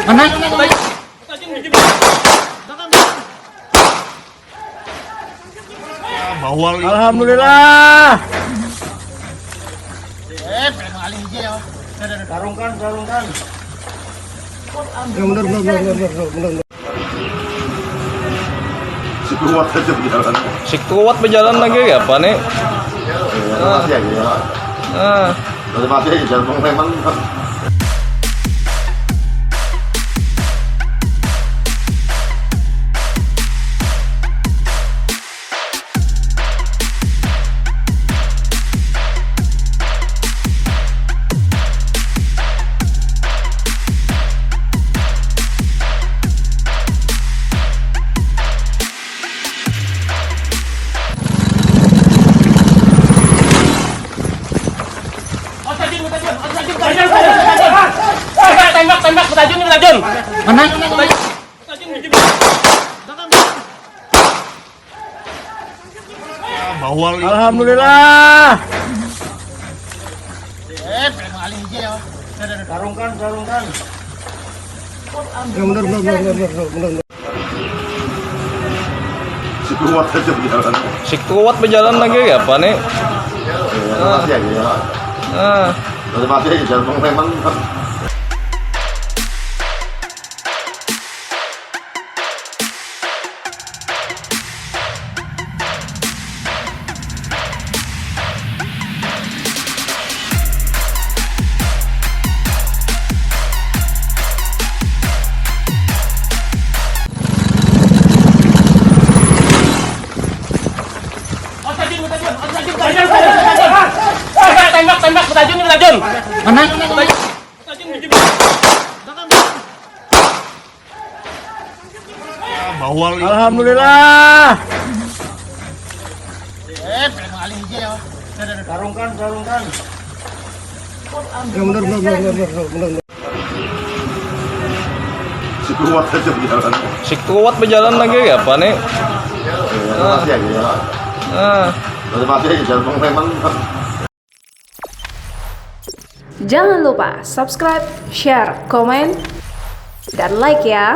Mana? Bawal. Alhamdulillah. Garungkan. Bener. Si kuat aja berjalan. Si kuat berjalan lagi ya apa nih? Masih aja ya. Masih aja jalan memang. Tembak, bertajun. Mana? Bawal. Alhamdulillah. Garungkan. Bener. Si kuat aja berjalan. Si kuat berjalan lagi ya apa nih? Masih aja ya. Masih aja jalan memang. Tembak, bertajun. Mana? Bawal. Alhamdulillah. Garungkan. Bener. Si kuat aja berjalan. Si kuat berjalan lagi ya apa nih? Masih aja ya. Masih aja jalan memang. Jangan lupa subscribe, share, komen, dan like ya.